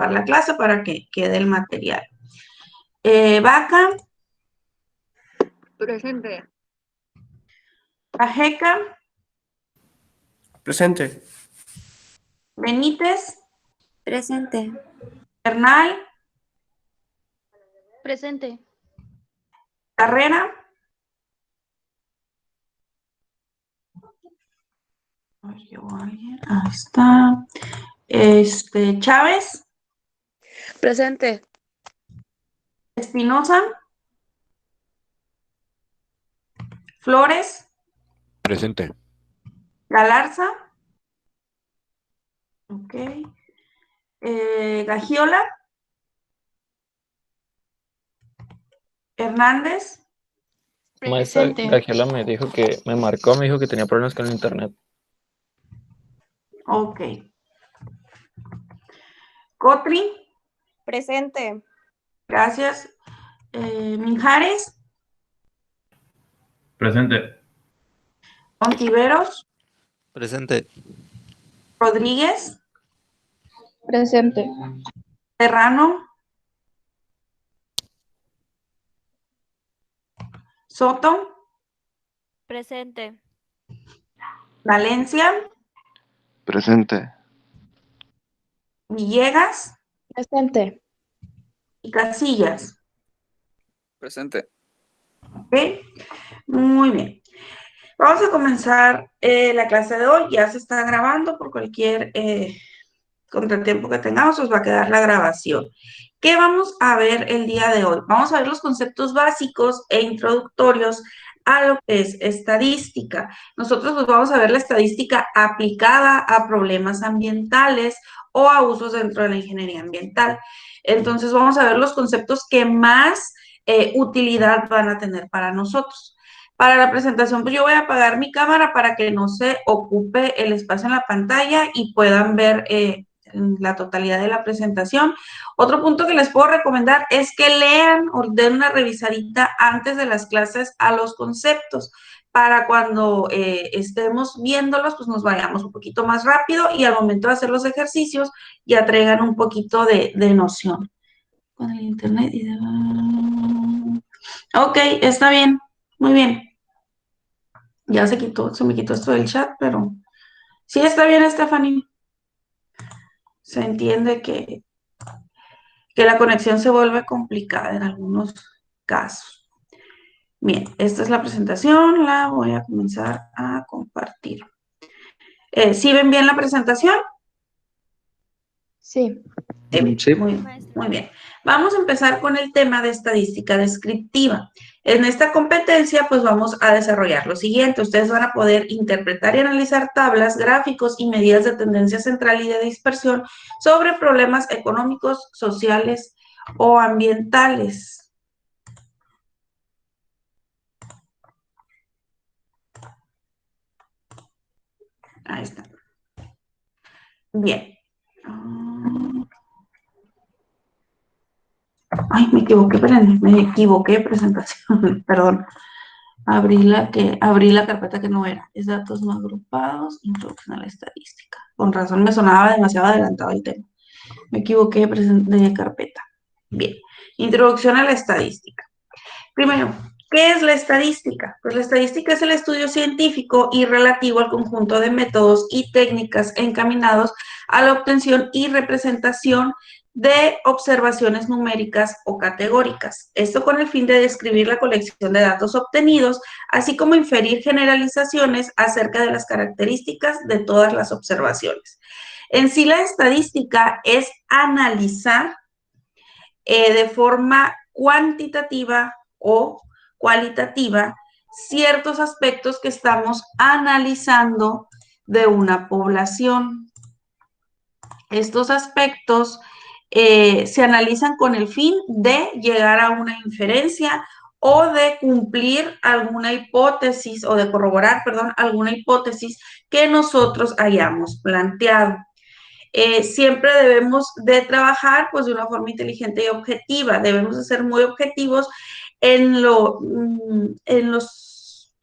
para la clase para que quede el material. Vaca. Presente. Ajeca. Presente. Benítez. Presente. Bernal. Presente. Carrera. Ahí está. Chávez. Presente. Espinosa. Flores. Presente. Galarza. Ok. Gagiola. Hernández. Maestra Presente. Gagiola me dijo que me marcó, me dijo que tenía problemas con el internet. Ok. Cotri. Presente. Gracias. Minjares. Presente. Ontiveros. Presente. Rodríguez. Presente. Serrano. Soto. Presente. Valencia. Presente. Villegas. Presente. Y Casillas. Presente. ¿Ok? Muy bien. Vamos a comenzar la clase de hoy. Ya se está grabando por cualquier contratiempo que tengamos, os va a quedar la grabación. ¿Qué vamos a ver el día de hoy? Vamos a ver los conceptos básicos e introductorios a lo que es estadística. Nosotros pues vamos a ver la estadística aplicada a problemas ambientales o a usos dentro de la ingeniería ambiental. Entonces vamos a ver los conceptos que más utilidad van a tener para nosotros. Para la presentación, pues yo voy a apagar mi cámara para que no se ocupe el espacio en la pantalla y puedan ver la totalidad de la presentación. Otro punto que les puedo recomendar es que lean o den una revisadita antes de las clases a los conceptos para cuando estemos viéndolos, pues nos vayamos un poquito más rápido y al momento de hacer los ejercicios ya traigan un poquito de noción. Con el internet y de... Ok, está bien, muy bien. Ya se me quitó esto del chat, pero sí está bien, Stephanie. Se entiende que la conexión se vuelve complicada en algunos casos. Bien, esta es la presentación, la voy a comenzar a compartir. ¿Sí ven bien la presentación? Sí. Sí. Muy bien. Vamos a empezar con el tema de estadística descriptiva. En esta competencia, pues vamos a desarrollar lo siguiente. Ustedes van a poder interpretar y analizar tablas, gráficos y medidas de tendencia central y de dispersión sobre problemas económicos, sociales o ambientales. Ahí está. Bien. Ay, me equivoqué, espérenme, me equivoqué de presentación, perdón. Abrí la carpeta que no era. Es datos no agrupados, introducción a la estadística. Con razón me sonaba demasiado adelantado el tema. Me equivoqué de carpeta. Bien, introducción a la estadística. Primero, ¿qué es la estadística? Pues la estadística es el estudio científico y relativo al conjunto de métodos y técnicas encaminados a la obtención y representación de observaciones numéricas o categóricas. Esto con el fin de describir la colección de datos obtenidos, así como inferir generalizaciones acerca de las características de todas las observaciones. En sí, la estadística es analizar de forma cuantitativa o cualitativa ciertos aspectos que estamos analizando de una población. Estos aspectos se analizan con el fin de llegar a una inferencia o de cumplir alguna hipótesis o de corroborar, perdón, alguna hipótesis que nosotros hayamos planteado. Siempre debemos de trabajar pues de una forma inteligente y objetiva. Debemos de ser muy objetivos en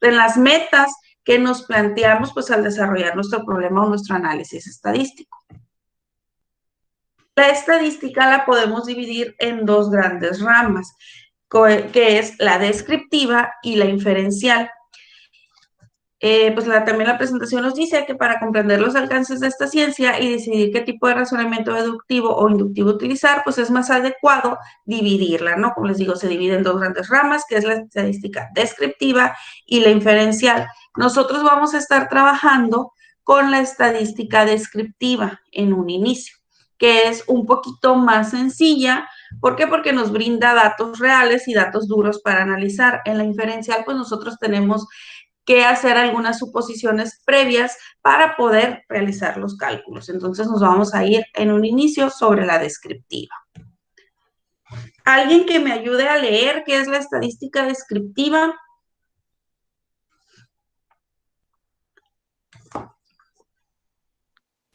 las metas que nos planteamos pues al desarrollar nuestro problema o nuestro análisis estadístico. La estadística la podemos dividir en dos grandes ramas, que es la descriptiva y la inferencial. Pues también la presentación nos dice que para comprender los alcances de esta ciencia y decidir qué tipo de razonamiento deductivo o inductivo utilizar, pues es más adecuado dividirla, ¿no? Como les digo, se divide en dos grandes ramas, que es la estadística descriptiva y la inferencial. Nosotros vamos a estar trabajando con la estadística descriptiva en un inicio, que es un poquito más sencilla. ¿Por qué? Porque nos brinda datos reales y datos duros para analizar. En la inferencial, pues nosotros tenemos que hacer algunas suposiciones previas para poder realizar los cálculos. Entonces nos vamos a ir en un inicio sobre la descriptiva. ¿Alguien que me ayude a leer qué es la estadística descriptiva?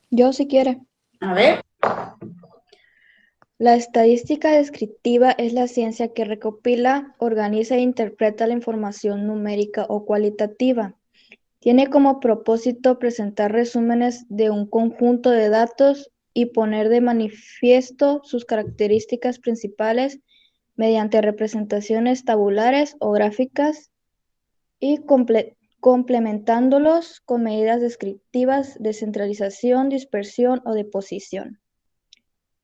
Yo, si quiere. A ver. La estadística descriptiva es la ciencia que recopila, organiza e interpreta la información numérica o cualitativa. Tiene como propósito presentar resúmenes de un conjunto de datos y poner de manifiesto sus características principales mediante representaciones tabulares o gráficas y complementándolos con medidas descriptivas de centralización, dispersión o de posición.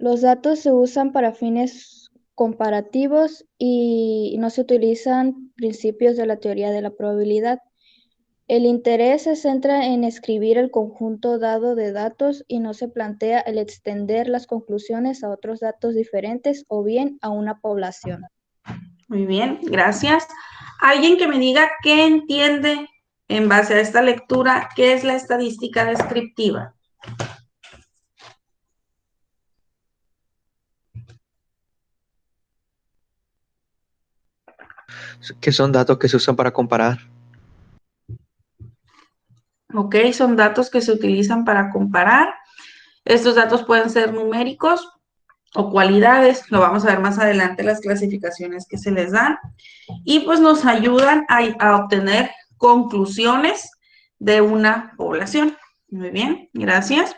Los datos se usan para fines comparativos y no se utilizan principios de la teoría de la probabilidad. El interés se centra en escribir el conjunto dado de datos y no se plantea el extender las conclusiones a otros datos diferentes o bien a una población. Muy bien, gracias. Alguien que me diga qué entiende en base a esta lectura, qué es la estadística descriptiva. Que son datos que se usan para comparar. Ok, son datos que se utilizan para comparar. Estos datos pueden ser numéricos o cualidades, lo vamos a ver más adelante las clasificaciones que se les dan, y pues nos ayudan a obtener conclusiones de una población. Muy bien, gracias.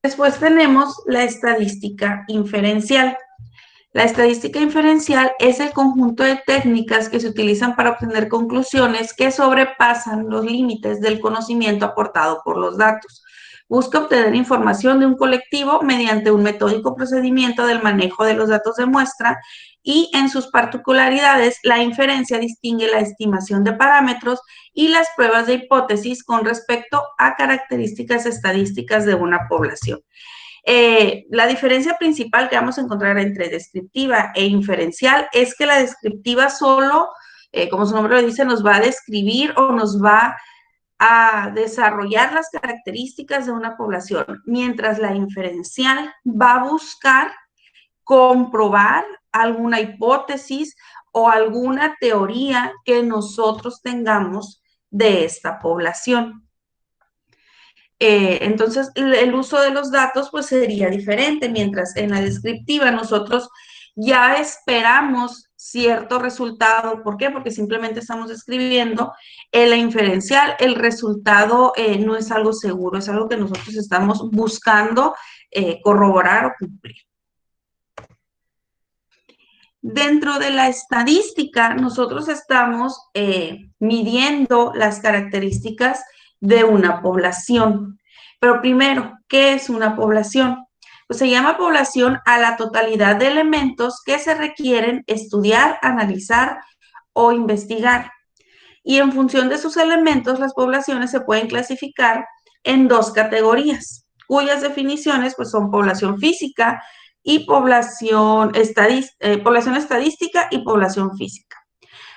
Después tenemos la estadística inferencial. La estadística inferencial es el conjunto de técnicas que se utilizan para obtener conclusiones que sobrepasan los límites del conocimiento aportado por los datos. Busca obtener información de un colectivo mediante un metódico procedimiento del manejo de los datos de muestra y en sus particularidades la inferencia distingue la estimación de parámetros y las pruebas de hipótesis con respecto a características estadísticas de una población. La diferencia principal que vamos a encontrar entre descriptiva e inferencial es que la descriptiva solo, como su nombre lo dice, nos va a describir o nos va a desarrollar las características de una población, mientras la inferencial va a buscar comprobar alguna hipótesis o alguna teoría que nosotros tengamos de esta población. Entonces, el uso de los datos pues sería diferente, mientras en la descriptiva nosotros ya esperamos cierto resultado. ¿Por qué? Porque simplemente estamos describiendo. En la inferencial, el resultado no es algo seguro, es algo que nosotros estamos buscando corroborar o cumplir. Dentro de la estadística, nosotros estamos midiendo las características de una población. Pero primero, ¿qué es una población? Pues se llama población a la totalidad de elementos que se requieren estudiar, analizar o investigar. Y en función de sus elementos, las poblaciones se pueden clasificar en dos categorías, cuyas definiciones pues, son población física y población estadística y población física.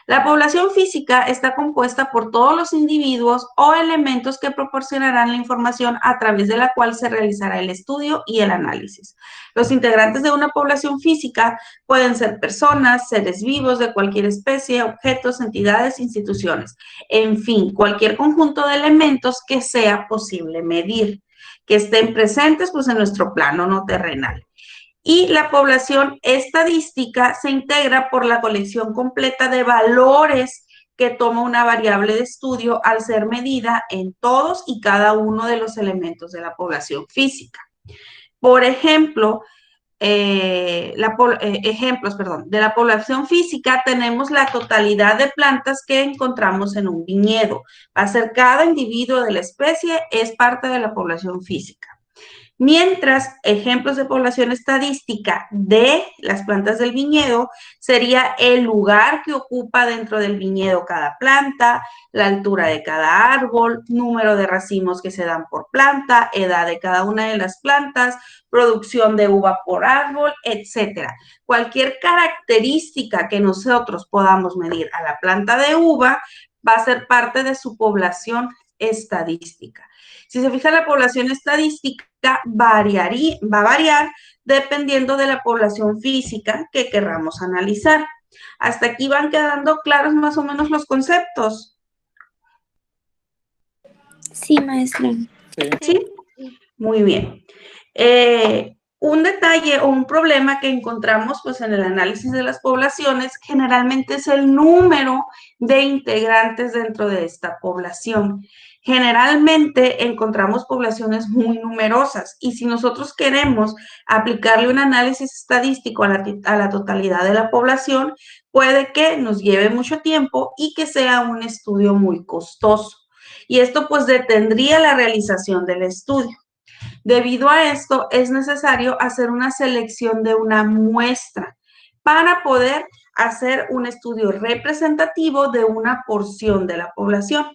La población física está compuesta por todos los individuos o elementos que proporcionarán la información a través de la cual se realizará el estudio y el análisis. Los integrantes de una población física pueden ser personas, seres vivos de cualquier especie, objetos, entidades, instituciones. En fin, cualquier conjunto de elementos que sea posible medir, que estén presentes pues, en nuestro plano no terrenal. Y la población estadística se integra por la colección completa de valores que toma una variable de estudio al ser medida en todos y cada uno de los elementos de la población física. Por ejemplo, ejemplos, perdón, de la población física tenemos la totalidad de plantas que encontramos en un viñedo. Va a ser cada individuo de la especie es parte de la población física. Mientras, ejemplos de población estadística de las plantas del viñedo sería el lugar que ocupa dentro del viñedo cada planta, la altura de cada árbol, número de racimos que se dan por planta, edad de cada una de las plantas, producción de uva por árbol, etcétera. Cualquier característica que nosotros podamos medir a la planta de uva va a ser parte de su población estadística. Si se fija, la población estadística va a variar dependiendo de la población física que querramos analizar. Hasta aquí van quedando claros más o menos los conceptos. Sí, maestra. ¿Sí? Muy bien. Un detalle o un problema que encontramos pues, en el análisis de las poblaciones generalmente es el número de integrantes dentro de esta población. Generalmente encontramos poblaciones muy numerosas y si nosotros queremos aplicarle un análisis estadístico a la totalidad de la población, puede que nos lleve mucho tiempo y que sea un estudio muy costoso. Y esto pues detendría la realización del estudio. Debido a esto, es necesario hacer una selección de una muestra para poder hacer un estudio representativo de una porción de la población.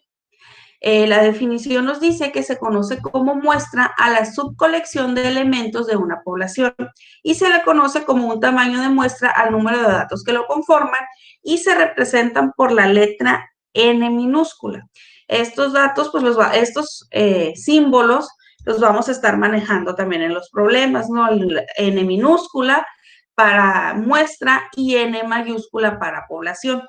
La definición nos dice que se conoce como muestra a la subcolección de elementos de una población y se le conoce como un tamaño de muestra al número de datos que lo conforman y se representan por la letra N minúscula. Estos datos, pues estos símbolos los vamos a estar manejando también en los problemas, ¿no? N minúscula para muestra y N mayúscula para población.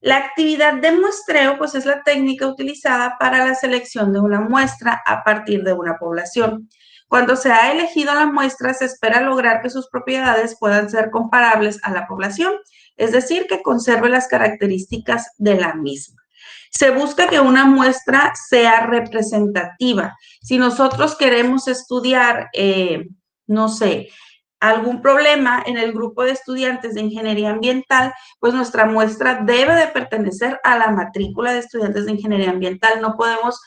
La actividad de muestreo, pues es la técnica utilizada para la selección de una muestra a partir de una población. Cuando se ha elegido la muestra, se espera lograr que sus propiedades puedan ser comparables a la población, es decir, que conserve las características de la misma. Se busca que una muestra sea representativa. Si nosotros queremos estudiar, no sé, algún problema en el grupo de estudiantes de ingeniería ambiental, pues nuestra muestra debe de pertenecer a la matrícula de estudiantes de ingeniería ambiental. No podemos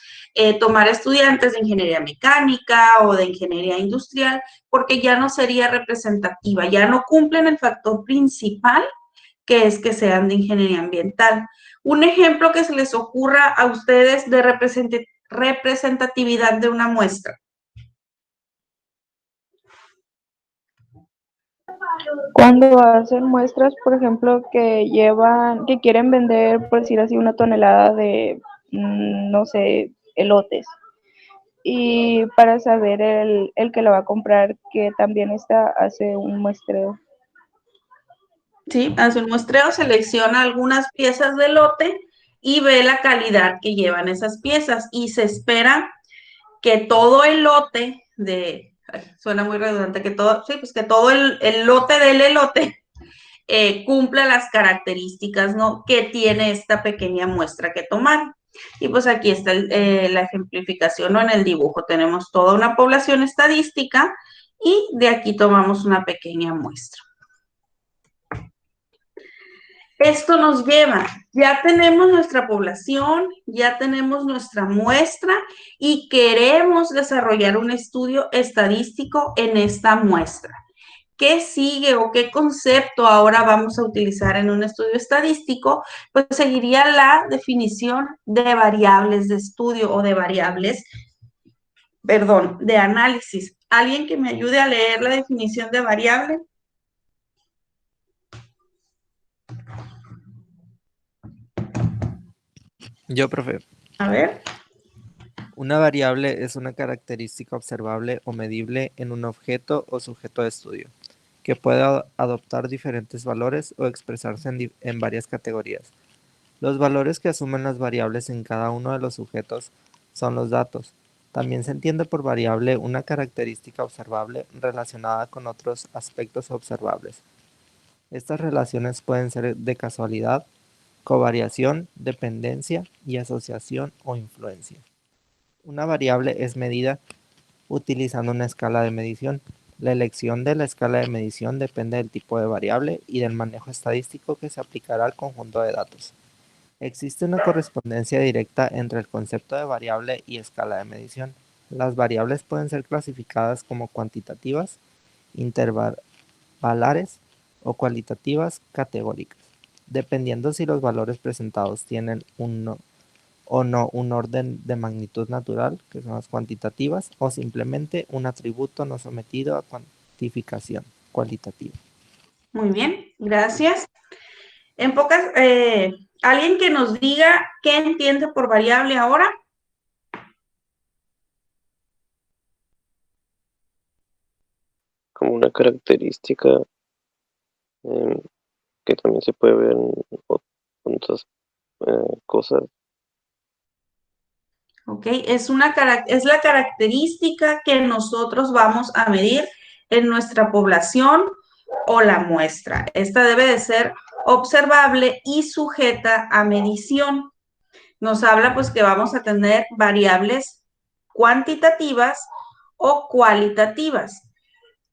tomar estudiantes de ingeniería mecánica o de ingeniería industrial porque ya no sería representativa, ya no cumplen el factor principal que es que sean de ingeniería ambiental. Un ejemplo que se les ocurra a ustedes de representatividad de una muestra. Cuando hacen muestras, por ejemplo, que quieren vender, por decir así, una tonelada de, no sé, elotes. Y para saber el que lo va a comprar, que también hace un muestreo. Sí, hace un muestreo, selecciona algunas piezas de lote y ve la calidad que llevan esas piezas y se espera que todo el lote suena muy redundante, que todo el lote del elote cumpla las características, ¿no? Que tiene esta pequeña muestra que tomar. Y pues aquí está la ejemplificación, ¿no? En el dibujo tenemos toda una población estadística y de aquí tomamos una pequeña muestra. Esto nos lleva, ya tenemos nuestra población, ya tenemos nuestra muestra y queremos desarrollar un estudio estadístico en esta muestra. ¿Qué sigue o qué concepto ahora vamos a utilizar en un estudio estadístico? Pues seguiría la definición de variables de estudio o de variables, perdón, de análisis. ¿Alguien que me ayude a leer la definición de variable? Yo, profe. A ver. Una variable es una característica observable o medible en un objeto o sujeto de estudio, que puede adoptar diferentes valores o expresarse en varias categorías. Los valores que asumen las variables en cada uno de los sujetos son los datos. También se entiende por variable una característica observable relacionada con otros aspectos observables. Estas relaciones pueden ser de casualidad, covariación, dependencia y asociación o influencia. Una variable es medida utilizando una escala de medición. La elección de la escala de medición depende del tipo de variable y del manejo estadístico que se aplicará al conjunto de datos. Existe una correspondencia directa entre el concepto de variable y escala de medición. Las variables pueden ser clasificadas como cuantitativas, intervalares o cualitativas categóricas, dependiendo si los valores presentados tienen o no un orden de magnitud natural, que son las cuantitativas, o simplemente un atributo no sometido a cuantificación cualitativa. Muy bien, gracias. En pocas, alguien que nos diga qué entiende por variable ahora. Como una característica que también se puede ver en otras cosas. ¿Ok? Es la característica que nosotros vamos a medir en nuestra población o la muestra. Esta debe de ser observable y sujeta a medición. Nos habla pues que vamos a tener variables cuantitativas o cualitativas.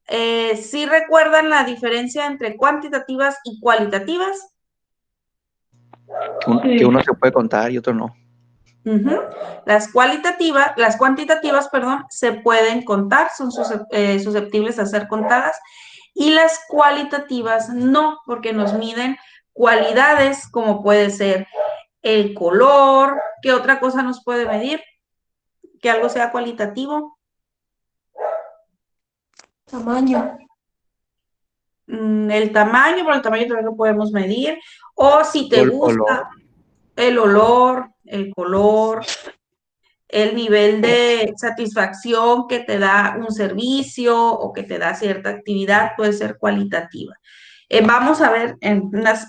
¿Sí recuerdan la diferencia entre cuantitativas y cualitativas? Que uno se puede contar y otro no. Las cuantitativas, perdón, se pueden contar, son susceptibles a ser contadas, y las cualitativas no, porque nos miden cualidades como puede ser el color. ¿Qué otra cosa nos puede medir? Que algo sea cualitativo. Tamaño. El tamaño, por el tamaño también lo podemos medir. O si te gusta, el olor, el color, el nivel de satisfacción que te da un servicio o que te da cierta actividad puede ser cualitativa. Vamos a ver en unas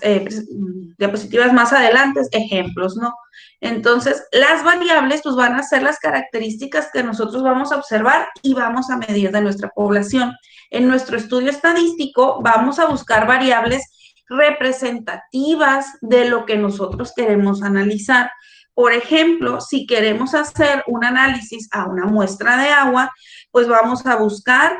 diapositivas más adelante ejemplos, ¿no? Entonces, las variables pues van a ser las características que nosotros vamos a observar y vamos a medir de nuestra población. En nuestro estudio estadístico vamos a buscar variables representativas de lo que nosotros queremos analizar. Por ejemplo, si queremos hacer un análisis a una muestra de agua, pues vamos a buscar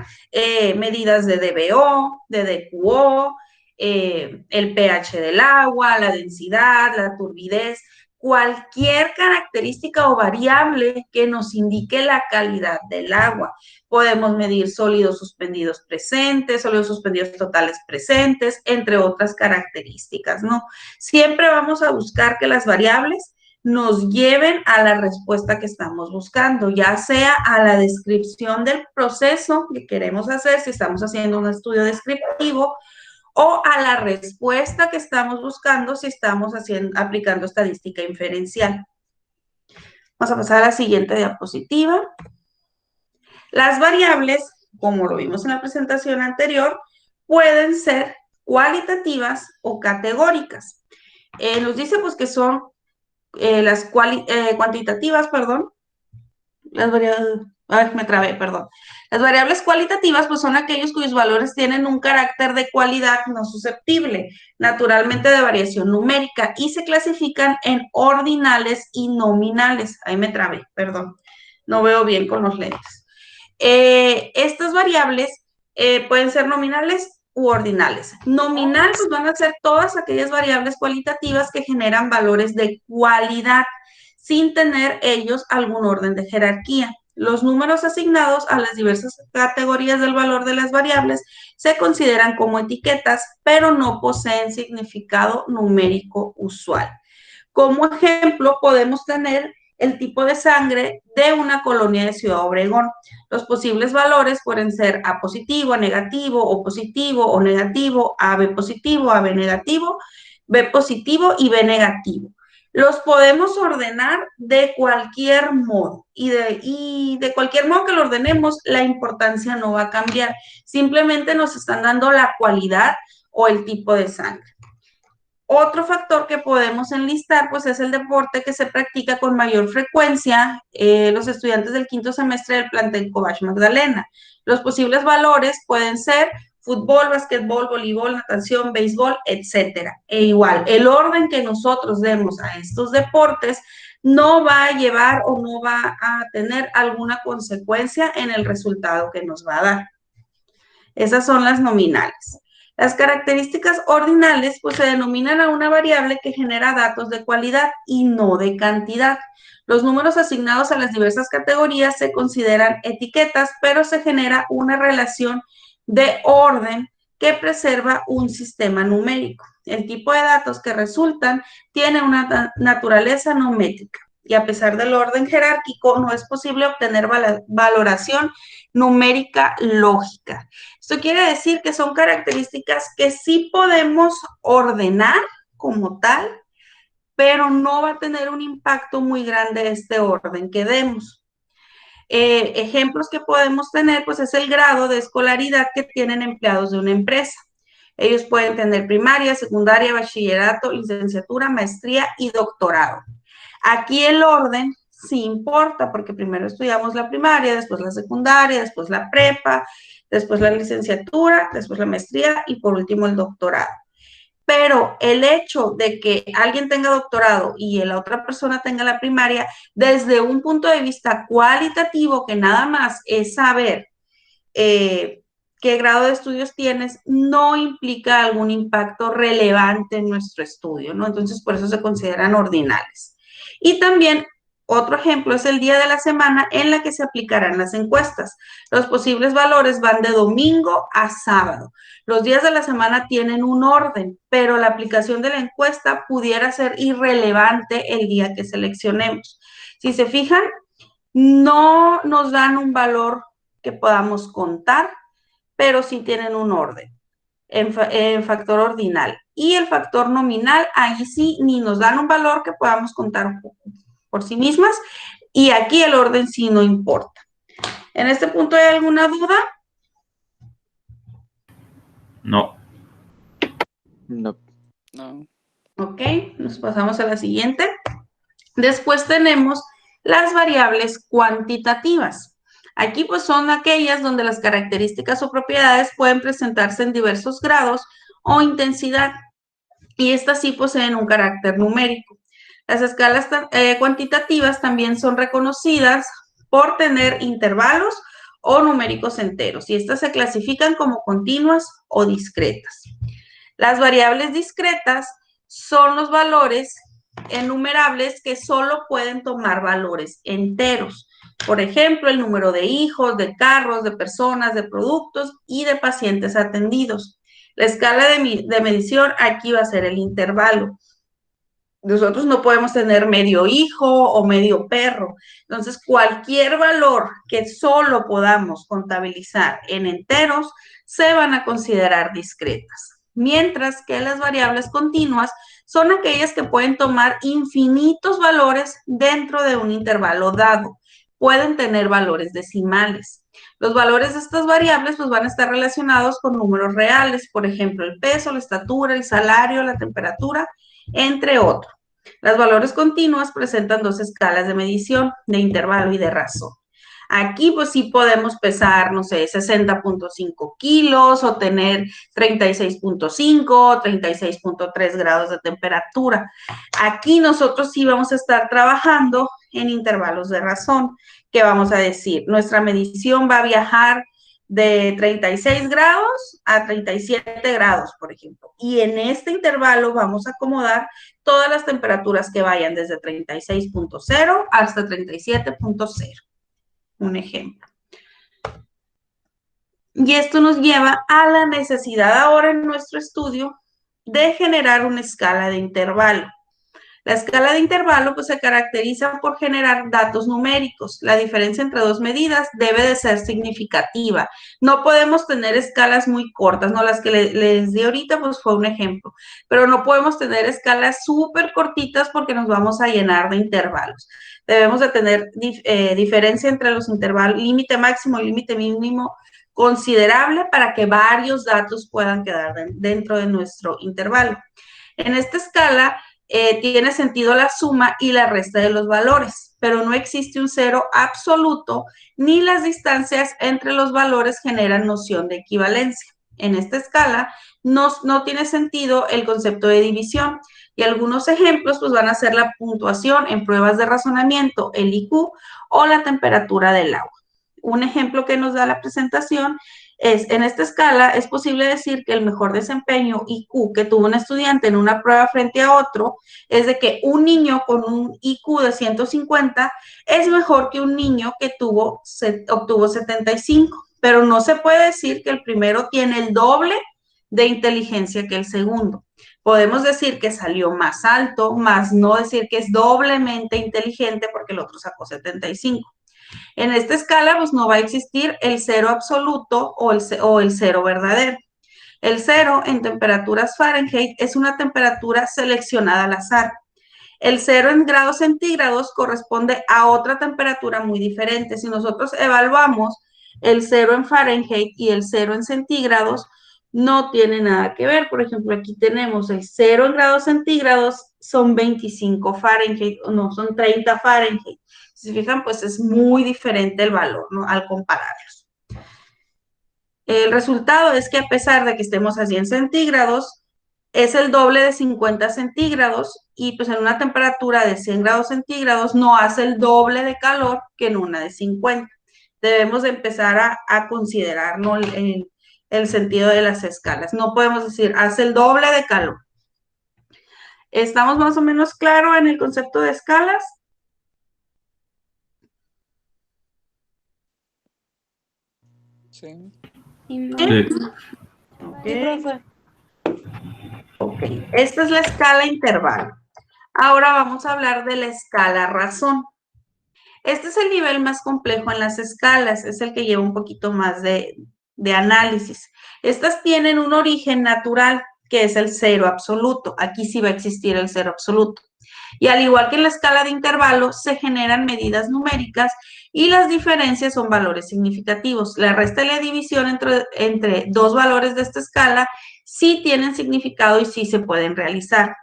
medidas de DBO, de DQO, el pH del agua, la densidad, la turbidez, cualquier característica o variable que nos indique la calidad del agua. Podemos medir sólidos suspendidos presentes, sólidos suspendidos totales presentes, entre otras características, ¿no? Siempre vamos a buscar que las variables nos lleven a la respuesta que estamos buscando, ya sea a la descripción del proceso que queremos hacer, si estamos haciendo un estudio descriptivo, o a la respuesta que estamos buscando si estamos aplicando estadística inferencial. Vamos a pasar a la siguiente diapositiva. Las variables, como lo vimos en la presentación anterior, pueden ser cualitativas o categóricas. Nos dice pues que son las cuantitativas, perdón, las variables, me trabé, perdón. Las variables cualitativas, pues son aquellos cuyos valores tienen un carácter de cualidad no susceptible, naturalmente de variación numérica, y se clasifican en ordinales y nominales. Ahí me trabé, perdón. No veo bien con los lentes. Estas variables pueden ser nominales u ordinales. Nominal, pues van a ser todas aquellas variables cualitativas que generan valores de cualidad, sin tener ellos algún orden de jerarquía. Los números asignados a las diversas categorías del valor de las variables se consideran como etiquetas, pero no poseen significado numérico usual. Como ejemplo, podemos tener el tipo de sangre de una colonia de Ciudad Obregón. Los posibles valores pueden ser A positivo, A negativo, O positivo, O negativo, AB positivo, AB negativo, B positivo y B negativo. Los podemos ordenar de cualquier modo y de cualquier modo que lo ordenemos, la importancia no va a cambiar. Simplemente nos están dando la cualidad o el tipo de sangre. Otro factor que podemos enlistar, pues, es el deporte que se practica con mayor frecuencia los estudiantes del quinto semestre del plantel Cobach Magdalena. Los posibles valores pueden ser fútbol, básquetbol, voleibol, natación, béisbol, etcétera. E igual, el orden que nosotros demos a estos deportes no va a llevar o no va a tener alguna consecuencia en el resultado que nos va a dar. Esas son las nominales. Las características ordinales, pues se denominan a una variable que genera datos de cualidad y no de cantidad. Los números asignados a las diversas categorías se consideran etiquetas, pero se genera una relación de orden que preserva un sistema numérico. El tipo de datos que resultan tiene una naturaleza no métrica y a pesar del orden jerárquico no es posible obtener valoración numérica lógica. Esto quiere decir que son características que sí podemos ordenar como tal, pero no va a tener un impacto muy grande este orden que demos. Ejemplos que podemos tener, pues es el grado de escolaridad que tienen empleados de una empresa. Ellos pueden tener primaria, secundaria, bachillerato, licenciatura, maestría y doctorado. Aquí el orden sí importa, porque primero estudiamos la primaria, después la secundaria, después la prepa, después la licenciatura, después la maestría y por último el doctorado. Pero el hecho de que alguien tenga doctorado y la otra persona tenga la primaria, desde un punto de vista cualitativo, que nada más es saber qué grado de estudios tienes, no implica algún impacto relevante en nuestro estudio, ¿no? Entonces, por eso se consideran ordinales. Y también otro ejemplo es el día de la semana en la que se aplicarán las encuestas. Los posibles valores van de domingo a sábado. Los días de la semana tienen un orden, pero la aplicación de la encuesta pudiera ser irrelevante el día que seleccionemos. Si se fijan, no nos dan un valor que podamos contar, pero sí tienen un orden en factor ordinal. Y el factor nominal, ahí sí ni nos dan un valor que podamos contar por sí mismas, y aquí el orden sí no importa. ¿En este punto hay alguna duda? No. No. No. Ok, nos pasamos a la siguiente. Después tenemos las variables cuantitativas. Aquí pues son aquellas donde las características o propiedades pueden presentarse en diversos grados o intensidad y estas sí poseen un carácter numérico. Las escalas cuantitativas también son reconocidas por tener intervalos o numéricos enteros y estas se clasifican como continuas o discretas. Las variables discretas son los valores enumerables que solo pueden tomar valores enteros. Por ejemplo, el número de hijos, de carros, de personas, de productos y de pacientes atendidos. La escala de medición aquí va a ser el intervalo. Nosotros no podemos tener medio hijo o medio perro. Entonces, cualquier valor que solo podamos contabilizar en enteros se van a considerar discretas. Mientras que las variables continuas son aquellas que pueden tomar infinitos valores dentro de un intervalo dado. Pueden tener valores decimales. Los valores de estas variables pues, van a estar relacionados con números reales, por ejemplo, el peso, la estatura, el salario, la temperatura, entre otros. Las valores continuas presentan dos escalas de medición, de intervalo y de razón. Aquí pues sí podemos pesar, no sé, 60.5 kilos o tener 36.5, 36.3 grados de temperatura. Aquí nosotros sí vamos a estar trabajando en intervalos de razón, que vamos a decir, nuestra medición va a viajar de 36 grados a 37 grados, por ejemplo. Y en este intervalo vamos a acomodar todas las temperaturas que vayan desde 36.0 hasta 37.0. Un ejemplo. Y esto nos lleva a la necesidad ahora en nuestro estudio de generar una escala de intervalo. La escala de intervalo pues, se caracteriza por generar datos numéricos. La diferencia entre dos medidas debe de ser significativa. No podemos tener escalas muy cortas, ¿no? Las que les di ahorita pues fue un ejemplo. Pero no podemos tener escalas súper cortitas porque nos vamos a llenar de intervalos. Debemos de tener diferencia entre los intervalos, límite máximo y límite mínimo considerable para que varios datos puedan quedar dentro de nuestro intervalo. En esta escala, tiene sentido la suma y la resta de los valores, pero no existe un cero absoluto ni las distancias entre los valores generan noción de equivalencia. en esta escala, no tiene sentido el concepto de división. Y algunos ejemplos pues van a ser la puntuación en pruebas de razonamiento, el IQ o la temperatura del agua. Un ejemplo que nos da la presentación es, en esta escala es posible decir que el mejor desempeño IQ que tuvo un estudiante en una prueba frente a otro es de que un niño con un IQ de 150 es mejor que un niño que obtuvo 75, pero no se puede decir que el primero tiene el doble de inteligencia que el segundo. Podemos decir que salió más alto, más no decir que es doblemente inteligente porque el otro sacó 75. En esta escala, pues no va a existir el cero absoluto o el cero verdadero. El cero en temperaturas Fahrenheit es una temperatura seleccionada al azar. El cero en grados centígrados corresponde a otra temperatura muy diferente. Si nosotros evaluamos el cero en Fahrenheit y el cero en centígrados, no tiene nada que ver. Por ejemplo, aquí tenemos el 0 en grados centígrados, son 25 Fahrenheit, no, son 30 Fahrenheit. Si se fijan, pues es muy diferente el valor, ¿no? Al compararlos. El resultado es que a pesar de que estemos a 100 centígrados, es el doble de 50 centígrados y pues en una temperatura de 100 grados centígrados no hace el doble de calor que en una de 50. Debemos de empezar a considerar, ¿no? el sentido de las escalas. No podemos decir, hace el doble de calor. ¿Estamos más o menos claros en el concepto de escalas? Sí. Sí. Ok. Ok, esta es la escala intervalo. Ahora vamos a hablar de la escala razón. Este es el nivel más complejo en las escalas, es el que lleva un poquito más de análisis. Estas tienen un origen natural, que es el cero absoluto. Aquí sí va a existir el cero absoluto. Y al igual que en la escala de intervalo, se generan medidas numéricas y las diferencias son valores significativos. La resta y la división entre dos valores de esta escala sí tienen significado y sí se pueden realizar.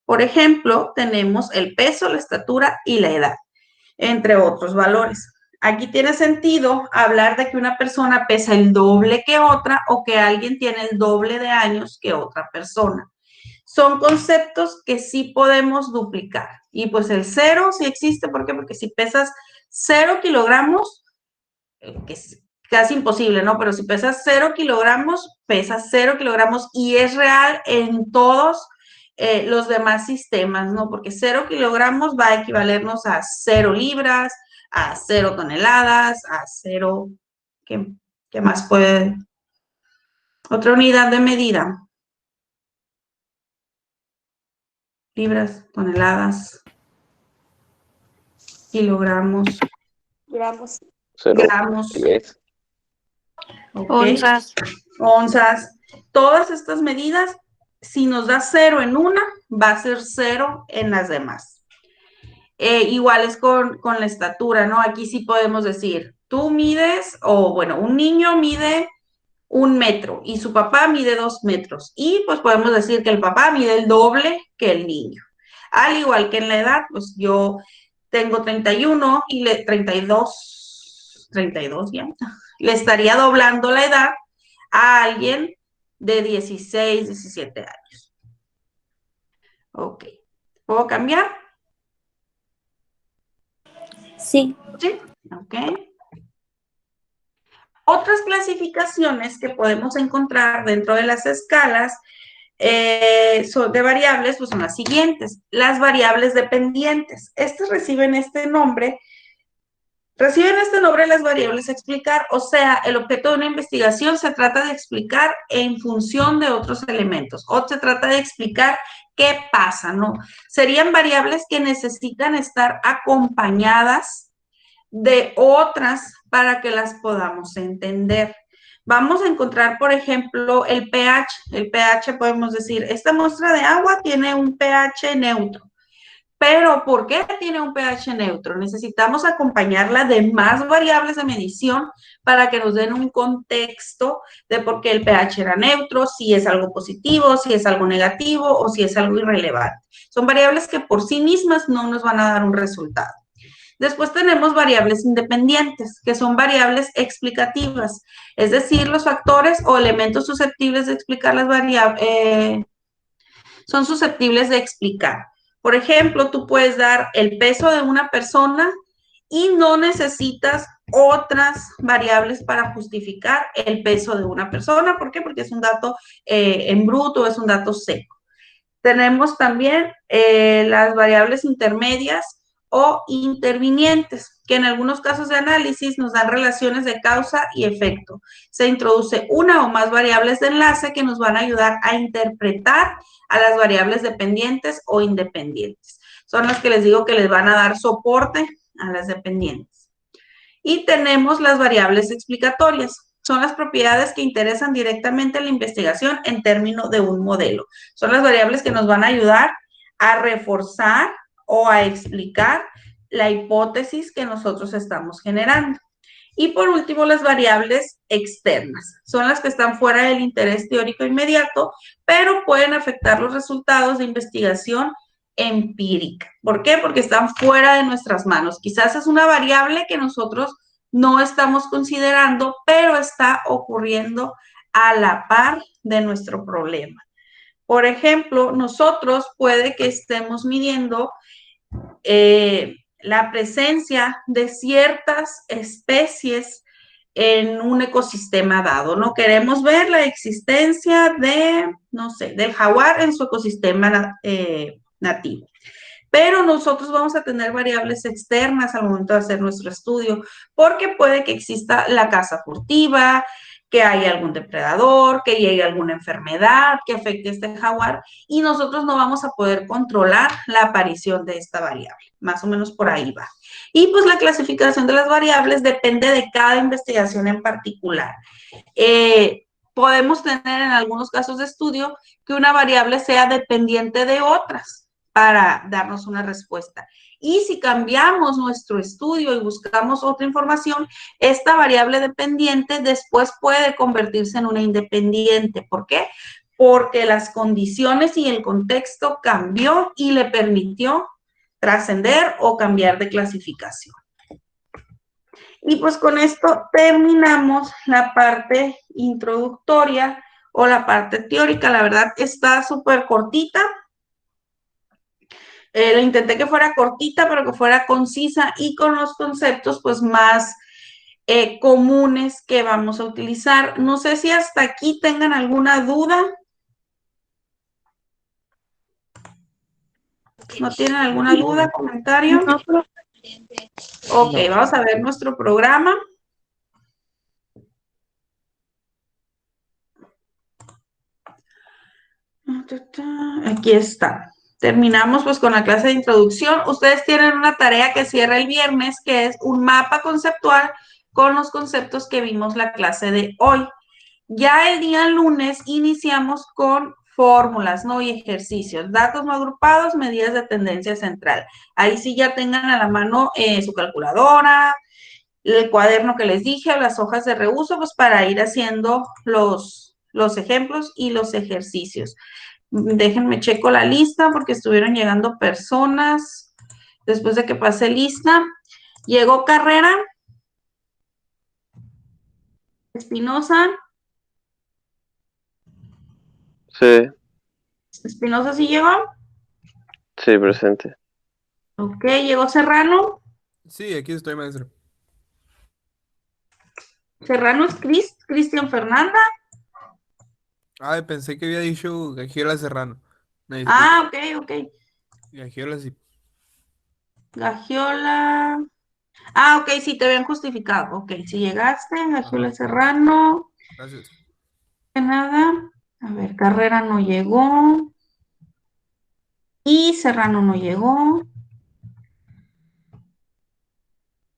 Por ejemplo, tenemos el peso, la estatura y la edad, entre otros valores. Aquí tiene sentido hablar de que una persona pesa el doble que otra o que alguien tiene el doble de años que otra persona. Son conceptos que sí podemos duplicar. Y pues el cero sí existe, ¿por qué? Porque si pesas 0 kilogramos, que es casi imposible, ¿no? Pero si pesas 0 kilogramos, pesas 0 kilogramos y es real en todos los demás sistemas, ¿no? Porque 0 kilogramos va a equivalernos a 0 libras, a 0 toneladas, a 0, ¿qué más puede? Otra unidad de medida. Libras, toneladas, kilogramos, Gramos. 0, gramos, 10. ¿okay? Onzas. Todas estas medidas, si nos da 0 en una, va a ser 0 en las demás. Igual es con la estatura, ¿no? Aquí sí podemos decir, tú mides, o bueno, un niño mide 1 metro y su papá mide 2 metros. Y pues podemos decir que el papá mide el doble que el niño. Al igual que en la edad, pues yo tengo 31 y 32 ya, le estaría doblando la edad a alguien de 16, 17 años. Ok. ¿Puedo cambiar? Sí. Sí. Ok. Otras clasificaciones que podemos encontrar dentro de las escalas de variables, pues son las siguientes. Las variables dependientes. Estas reciben este nombre las variables a explicar, o sea, el objeto de una investigación se trata de explicar en función de otros elementos, o se trata de explicar qué pasa, ¿no? Serían variables que necesitan estar acompañadas de otras para que las podamos entender. Vamos a encontrar, por ejemplo, el pH. El pH podemos decir, esta muestra de agua tiene un pH neutro. Pero, ¿por qué tiene un pH neutro? Necesitamos acompañarla de más variables de medición para que nos den un contexto de por qué el pH era neutro, si es algo positivo, si es algo negativo o si es algo irrelevante. Son variables que por sí mismas no nos van a dar un resultado. Después tenemos variables independientes, que son variables explicativas, es decir, los factores o elementos susceptibles de explicar las variables, son susceptibles de explicar. Por ejemplo, tú puedes dar el peso de una persona y no necesitas otras variables para justificar el peso de una persona. ¿Por qué? Porque es un dato en bruto, es un dato seco. Tenemos también las variables intermedias o intervinientes, que en algunos casos de análisis nos dan relaciones de causa y efecto. Se introduce una o más variables de enlace que nos van a ayudar a interpretar a las variables dependientes o independientes. Son las que les digo que les van a dar soporte a las dependientes. Y tenemos las variables explicatorias. Son las propiedades que interesan directamente a la investigación en términos de un modelo. Son las variables que nos van a ayudar a reforzar o a explicar la hipótesis que nosotros estamos generando. Y por último, las variables externas. Son las que están fuera del interés teórico inmediato, pero pueden afectar los resultados de investigación empírica. ¿Por qué? Porque están fuera de nuestras manos. Quizás es una variable que nosotros no estamos considerando, pero está ocurriendo a la par de nuestro problema. Por ejemplo, nosotros puede que estemos midiendo la presencia de ciertas especies en un ecosistema dado, ¿no? Queremos ver la existencia de, no sé, del jaguar en su ecosistema nativo. Pero nosotros vamos a tener variables externas al momento de hacer nuestro estudio, porque puede que exista la caza furtiva, que haya algún depredador, que llegue alguna enfermedad que afecte a este jaguar, y nosotros no vamos a poder controlar la aparición de esta variable. Más o menos por ahí va. Y pues la clasificación de las variables depende de cada investigación en particular. Podemos tener en algunos casos de estudio que una variable sea dependiente de otras para darnos una respuesta. Y si cambiamos nuestro estudio y buscamos otra información, esta variable dependiente después puede convertirse en una independiente. ¿Por qué? Porque las condiciones y el contexto cambió y le permitió trascender o cambiar de clasificación. Y pues con esto terminamos la parte introductoria o la parte teórica. La verdad está súper cortita. Lo intenté que fuera cortita, pero que fuera concisa y con los conceptos pues más comunes que vamos a utilizar. No sé si hasta aquí tengan alguna duda. ¿No tienen alguna duda, comentario? No, profe. Ok, vamos a ver nuestro programa. Aquí está. Terminamos pues con la clase de introducción. Ustedes tienen una tarea que cierra el viernes, que es un mapa conceptual con los conceptos que vimos la clase de hoy. Ya el día lunes iniciamos con fórmulas, ¿no? Y ejercicios, datos no agrupados, medidas de tendencia central. Ahí sí ya tengan a la mano su calculadora, el cuaderno que les dije, o las hojas de reuso, pues para ir haciendo los ejemplos y los ejercicios. Déjenme checo la lista porque estuvieron llegando personas. Después de que pase lista, llegó Carrera, Espinosa. Sí, Espinosa sí llegó. sí, presente. Ok, llegó Serrano. Sí, aquí estoy, maestro. Serrano es Cristian Fernanda. Ay, pensé que había dicho Gagiola Serrano. Me disculpo. Ah, ok. Gagiola sí. Gagiola. Ah, ok, sí, te habían justificado. Ok, si llegaste, Gagiola Ajá. Serrano. Gracias. Nada. A ver, Carrera no llegó. Y Serrano no llegó.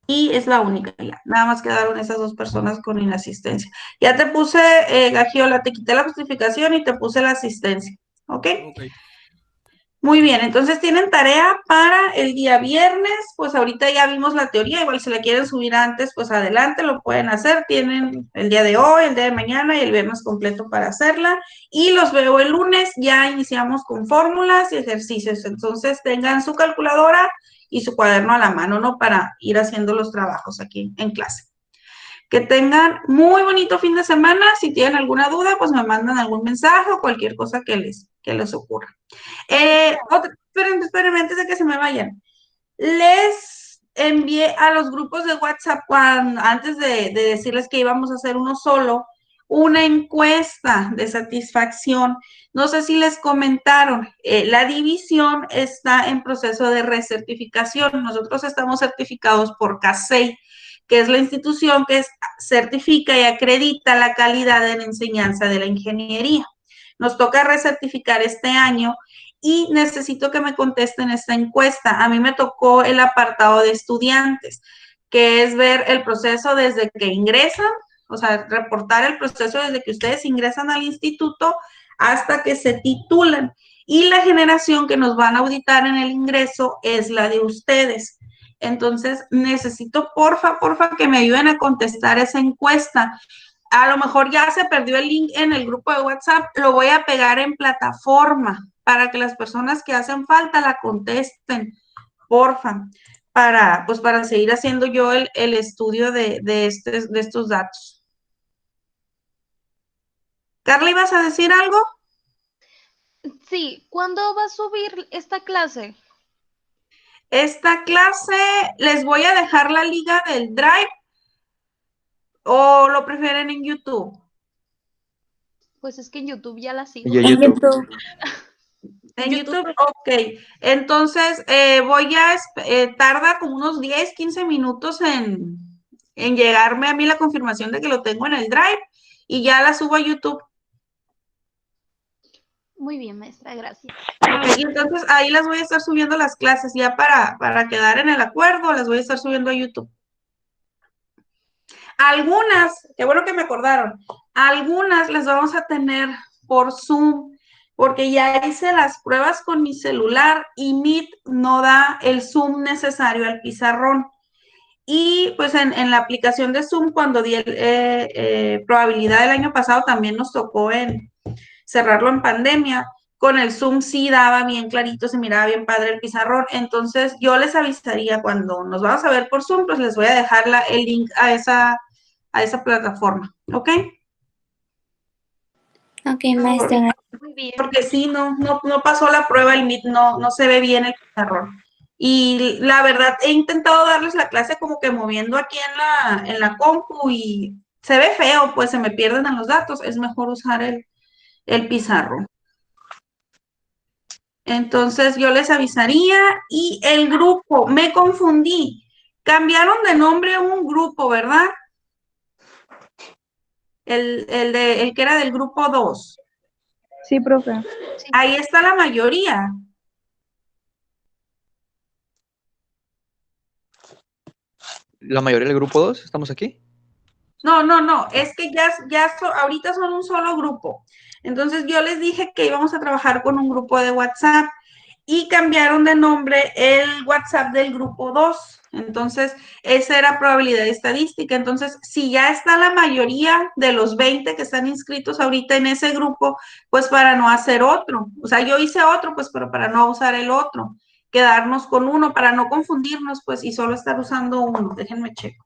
Y es la única ya. Nada más quedaron esas dos personas con inasistencia. Ya te puse, Gagiola, te quité la justificación y te puse la asistencia. ¿Ok? Ok. Muy bien, entonces tienen tarea para el día viernes, pues ahorita ya vimos la teoría, igual si la quieren subir antes, pues adelante, lo pueden hacer, tienen el día de hoy, el día de mañana y el viernes completo para hacerla, y los veo el lunes, ya iniciamos con fórmulas y ejercicios, entonces tengan su calculadora y su cuaderno a la mano, ¿no? Para ir haciendo los trabajos aquí en clase. Que tengan muy bonito fin de semana, si tienen alguna duda, pues me mandan algún mensaje o cualquier cosa que les ocurra. Espérenme, antes de que se me vayan. Les envié a los grupos de WhatsApp, antes de decirles que íbamos a hacer uno solo, una encuesta de satisfacción. No sé si les comentaron, la división está en proceso de recertificación. Nosotros estamos certificados por CASEI, que es la institución que certifica y acredita la calidad en enseñanza de la ingeniería. Nos toca recertificar este año y necesito que me contesten esta encuesta. A mí me tocó el apartado de estudiantes, que es ver el proceso desde que ingresan, o sea, reportar el proceso desde que ustedes ingresan al instituto hasta que se titulan. Y la generación que nos van a auditar en el ingreso es la de ustedes. Entonces, necesito, porfa, que me ayuden a contestar esa encuesta. A lo mejor ya se perdió el link en el grupo de WhatsApp, lo voy a pegar en plataforma para que las personas que hacen falta la contesten, porfa, pues para seguir haciendo yo el estudio de estos datos. Carla, ¿ibas a decir algo? Sí, ¿cuándo va a subir esta clase? Esta clase, les voy a dejar la liga del Drive, o lo prefieren en YouTube. Pues es que en YouTube ya la sigo. Y en En YouTube. YouTube. En YouTube, ok. Entonces, tarda como unos 10, 15 minutos en llegarme a mí la confirmación de que lo tengo en el Drive y ya la subo a YouTube. Muy bien, maestra, gracias. Y entonces ahí las voy a estar subiendo las clases ya para quedar en el acuerdo, las voy a estar subiendo a YouTube. Algunas, qué bueno que me acordaron, algunas las vamos a tener por Zoom, porque ya hice las pruebas con mi celular y Meet no da el Zoom necesario al pizarrón. Y pues en la aplicación de Zoom, cuando di probabilidad del año pasado, también nos tocó cerrarlo en pandemia. Con el Zoom sí daba bien clarito, se miraba bien padre el pizarrón. Entonces yo les avisaría cuando nos vamos a ver por Zoom, pues les voy a dejar el link a esa plataforma, ¿ok? Ok, maestra. Muy bien. Porque sí, no pasó la prueba, el Meet no se ve bien el pizarrón. Y la verdad, he intentado darles la clase como que moviendo aquí en la compu y se ve feo, pues se me pierden en los datos. Es mejor usar el pizarrón. Entonces yo les avisaría y el grupo, me confundí. Cambiaron de nombre un grupo, ¿verdad? El que era del grupo 2. Sí, profe. Ahí está la mayoría. ¿La mayoría del grupo 2 estamos aquí? No, es que ahorita son un solo grupo. Entonces yo les dije que íbamos a trabajar con un grupo de WhatsApp y cambiaron de nombre el WhatsApp del grupo 2. Entonces, esa era probabilidad estadística. Entonces, si ya está la mayoría de los 20 que están inscritos ahorita en ese grupo, pues para no hacer otro. O sea, yo hice otro, pues, pero para no usar el otro. Quedarnos con uno, para no confundirnos, pues, y solo estar usando uno. Déjenme checo.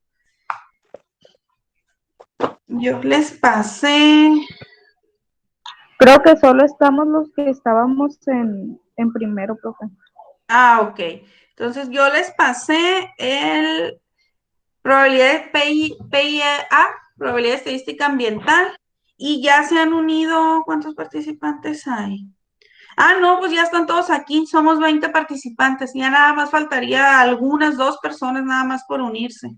Yo les pasé. Creo que solo estamos los que estábamos en primero, profe. Ah, ok. Entonces yo les pasé el probabilidad de PIA, probabilidad estadística ambiental, y ya se han unido. ¿Cuántos participantes hay? Ah, no, pues ya están todos aquí. Somos 20 participantes. Ya nada más faltaría algunas 2 personas nada más por unirse.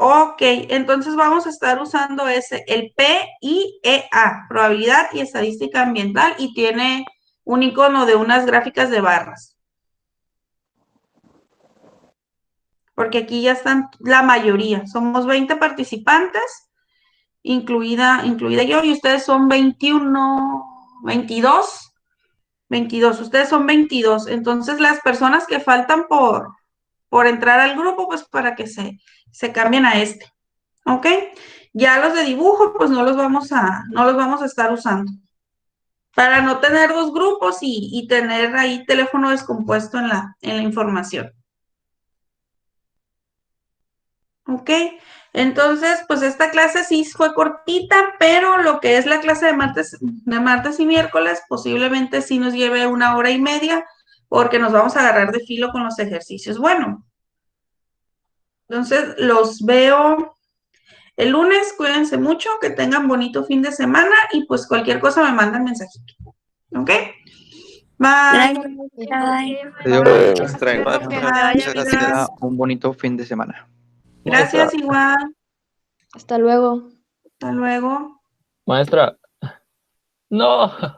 Ok, entonces vamos a estar usando el PIEA, probabilidad y estadística ambiental, y tiene un icono de unas gráficas de barras. Porque aquí ya están la mayoría. Somos 20 participantes, incluida yo, y ustedes son 21, 22. 22. Ustedes son 22. Entonces, las personas que faltan por entrar al grupo, pues para que se cambien a este. ¿Ok? Ya los de dibujo, pues no los vamos a estar usando. Para no tener dos grupos y tener ahí teléfono descompuesto en la información. ¿Ok? Entonces, pues esta clase sí fue cortita, pero lo que es la clase de martes y miércoles posiblemente sí nos lleve 1 hora y media porque nos vamos a agarrar de filo con los ejercicios. Bueno, entonces los veo el lunes, cuídense mucho, que tengan bonito fin de semana y pues cualquier cosa me mandan mensajito. ¿Ok? Bye. Bye. Adiós, Eh, maestra. Bye. Muchas gracias. Un bonito fin de semana. Gracias igual. Hasta luego. Hasta luego. Maestra, no.